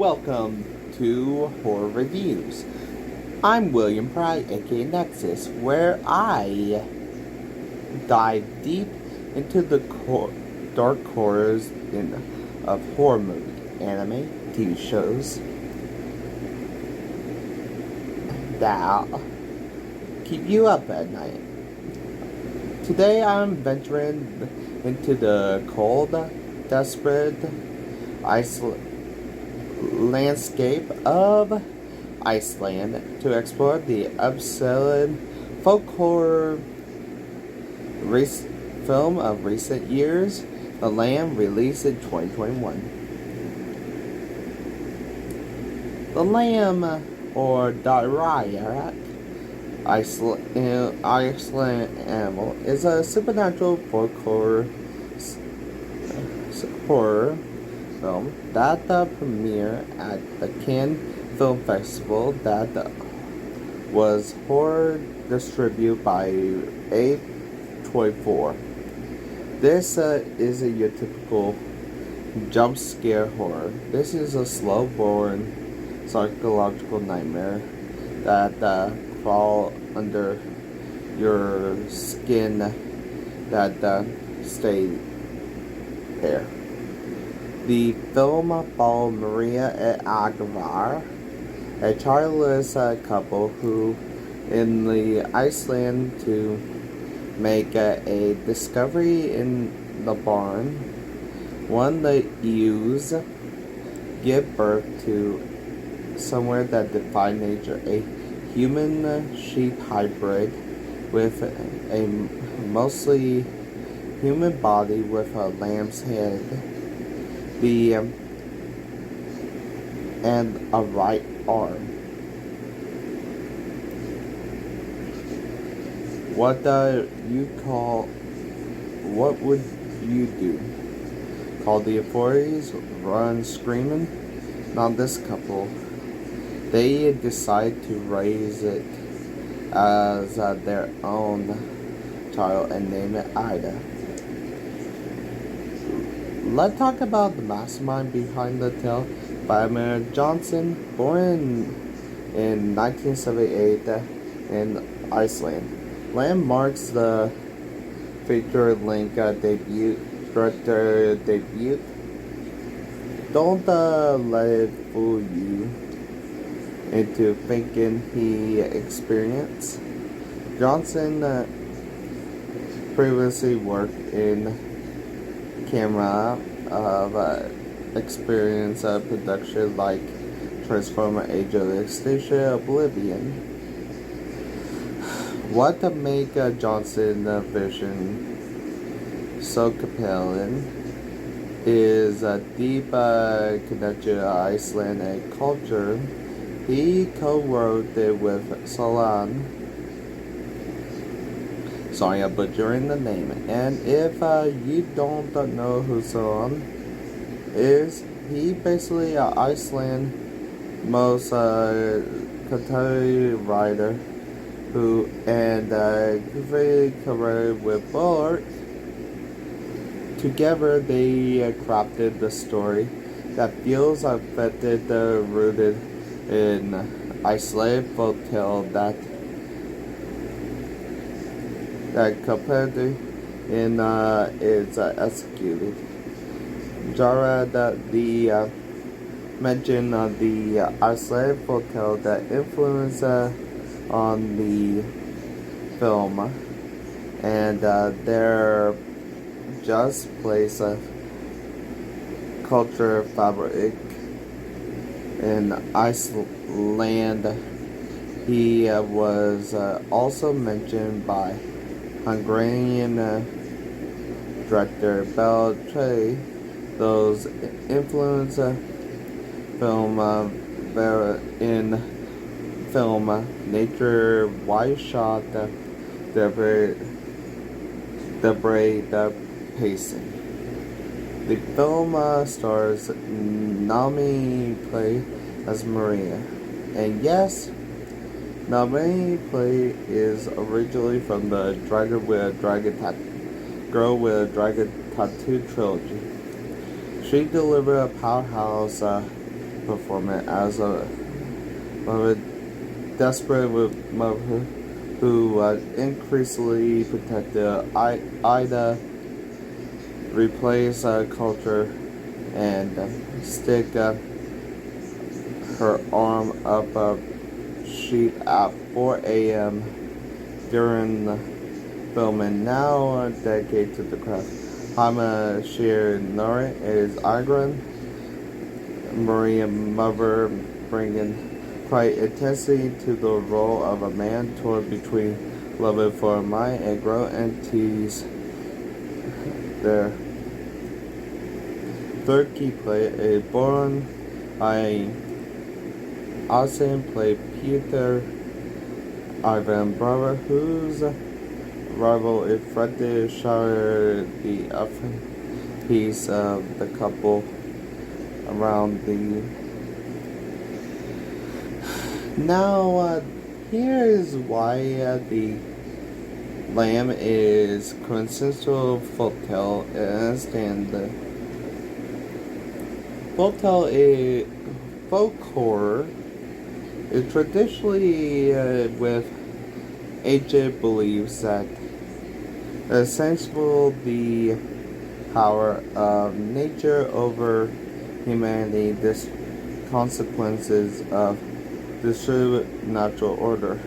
Welcome to Horror Reviews. I'm William Pride, aka Nexus, where I dive deep into the dark corners of horror movie, anime, TV shows that keep you up at night. Today I'm venturing into the cold, desperate landscape of Iceland to explore the absurd folk horror film of recent years, The Lamb, released in 2021. The Lamb, or Dariak, Iceland animal, is a supernatural folk horror film that premiered at the Cannes Film Festival that was horror distributed by A24. This isn't your typical jump scare horror. This is a slow-burn psychological nightmare that crawl under your skin that stay there. The film followed Maria and Agvar, a childless couple who in the Iceland to make a discovery in the barn. One the ewes give birth to somewhere that defies nature, a human sheep hybrid with a mostly human body with a lamb's head, and a right arm. What would you do? Call the authorities? Run screaming? Not this couple. They decide to raise it as their own child and name it Ida. Let's talk about the mastermind behind the tale. Valdimar Johannsson, born in 1978 in Iceland. Lamb marks the feature-length director debut. Don't let it fool you into thinking he experienced. Johannsson previously worked in camera of experience production like Transformer Age of Extinction, Oblivion. What make Johannsson vision so compelling is a deep connection to Icelandic culture. He co-wrote it with Solan. Sorry, I'm butchering the name. And if you don't know who Solan is, he basically Iceland's most contemporary writer who very career with Bart. Together they crafted the story that feels affected, rooted in Icelandic folktale that completely in is executed. Jarrad the mention of the Icelandic folktale that influence on the film, and their just place of culture fabric in Iceland. He was also mentioned by Hungarian director Beltré. Those influence film in film nature wide shot the pacing. The film stars Naomi Play as Maria, and yes, Naomi Play is originally from the Girl with a Dragon Tattoo trilogy. She delivered a powerhouse performance as a desperate mother who increasingly protected Ida, replace culture, and stick her arm up a sheet at 4 a.m. during the filming. Now dedicated to the craft. Hama Shir Nora is Agran, Maria Mother bringing quite intensity to the role of a man torn between love for mind and grow entities. Their third key player is born by Austin played Peter Ivan Brother, whose rival is Freddy Shire, the piece of the couple around the. Now, here is why the lamb is quintessential folktale. And the folklore is traditionally with ancient beliefs that essentially the power of nature over humanity, this consequences of distributed natural order.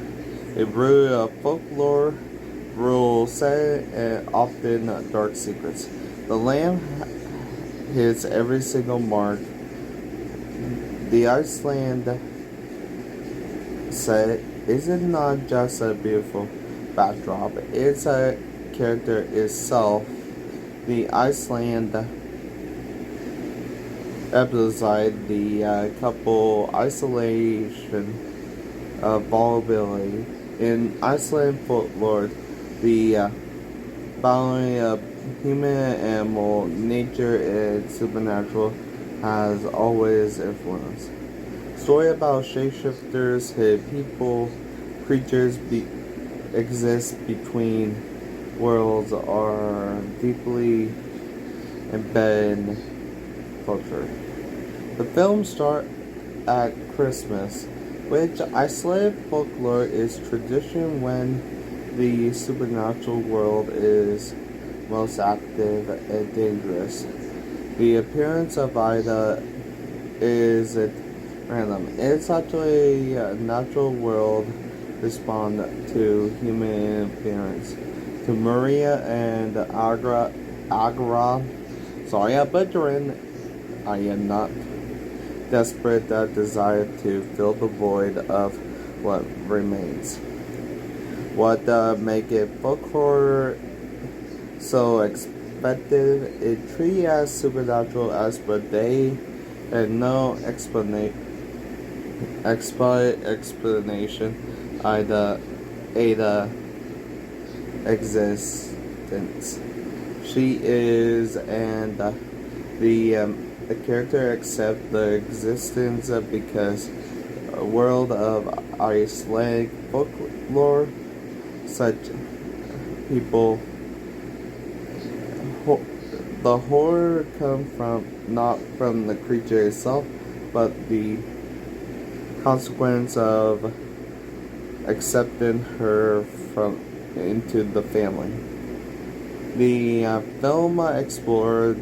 A root of folklore, rules set, and often dark secrets. The lamb hits every single mark. The Iceland set isn't not just a beautiful backdrop, it's a character itself. The Iceland episode, the couple isolation of vulnerability. In Iceland folklore, the balancing of human, animal, nature, and supernatural has always influenced. Story about shapeshifters, hidden people, creatures exist between worlds are deeply embedded in culture. The film starts at Christmas, which Icelandic folklore is tradition when the supernatural world is most active and dangerous. The appearance of Ida isn't random. It's actually a natural world respond to human appearance. To Maria and Agra, sorry I'm butchering. I am not desperate desire to fill the void of what remains. What make it folklore so expected? It treated as supernatural as but they and no explanation Ada existence. She is, and the character accept the existence because a world of Icelandic folklore, such people. The horror comes from not from the creature itself, but the consequence of accepting her from into the family. The film explored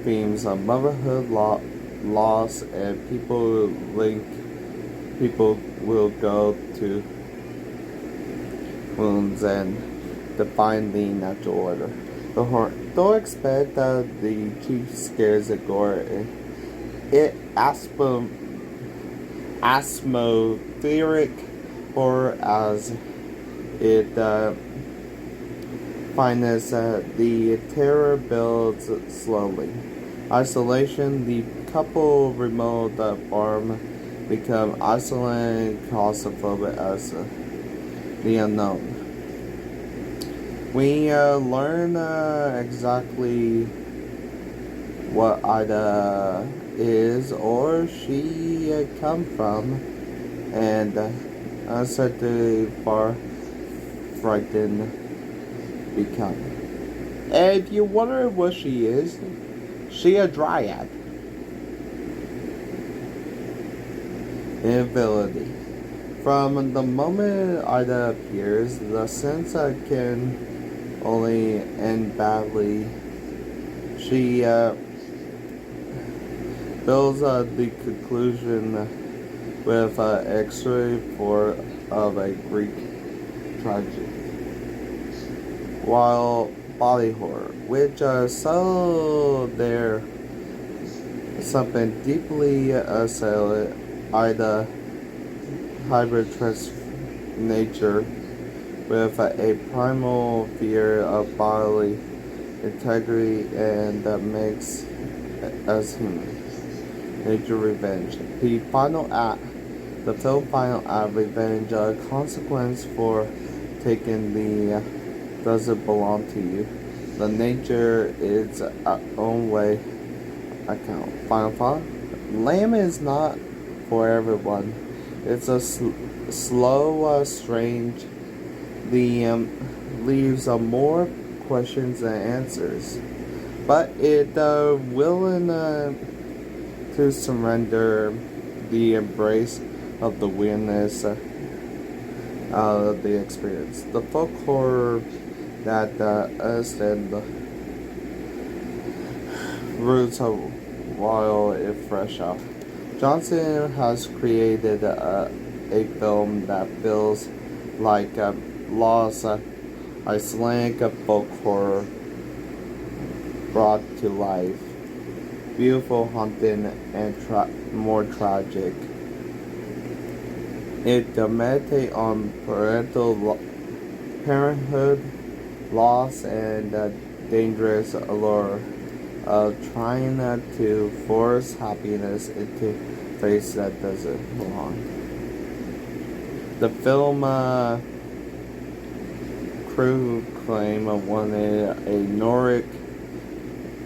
themes of motherhood, loss, and people will go to wounds and define the natural order. The horror. Don't expect that the chief scares the gore. It atmospheric horror as it finds the terror builds slowly. Isolation. The couple remote farm become isolated and claustrophobic as the unknown. We learn exactly what Ida is or she come from, and uncertainly far frightened become. And if you wonder what she is, she a dryad. inability. From the moment Ida appears, the sense can only end badly. She builds the conclusion with X-ray for of a Greek tragedy, while body horror, which so there something deeply assailing Ida hybrid nature with a primal fear of bodily integrity and makes us human. Nature revenge. The film final act, revenge, a consequence for taking the doesn't belong to you. The nature is our own way account. Final thought. Lamb is not for everyone. It's a slow, strange. The leaves more questions than answers, but it willing to surrender the embrace of the weirdness of the experience. The folk horror that us and the roots of while it fresh out. Johannsson has created a film that feels like lost Icelandic folk horror brought to life. Beautiful, haunting, and more tragic. It meditates on parenthood, loss, and dangerous allure of trying to force happiness into a place that doesn't belong. The film crew claim wanted a Nordic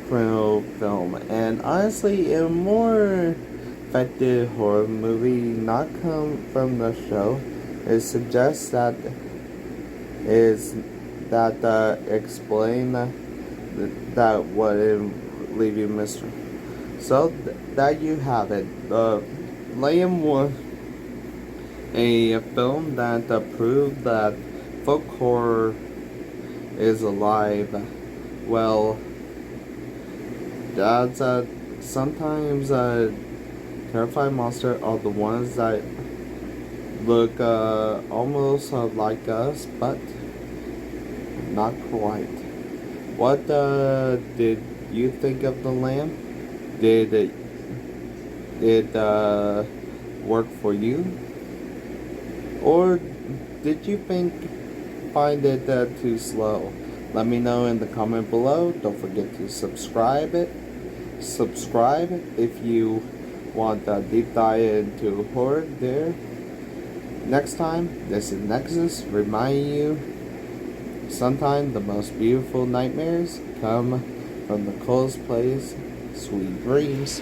criminal film, and honestly, a more effective horror movie not come from the show. It suggests that explain that what it leave you mystery. So that you have it. Liam was a film that proved that folk horror is alive. Well, that's sometimes terrifying monsters are the ones that look almost like us, but not quite. What did you think of the lamb? Did it work for you, or did you find it too slow? Let me know in the comment below. Don't forget to subscribe if you want a deep dive into horror there. Next time, this is Nexus, reminding you, sometimes the most beautiful nightmares come from the coldest place. Sweet dreams.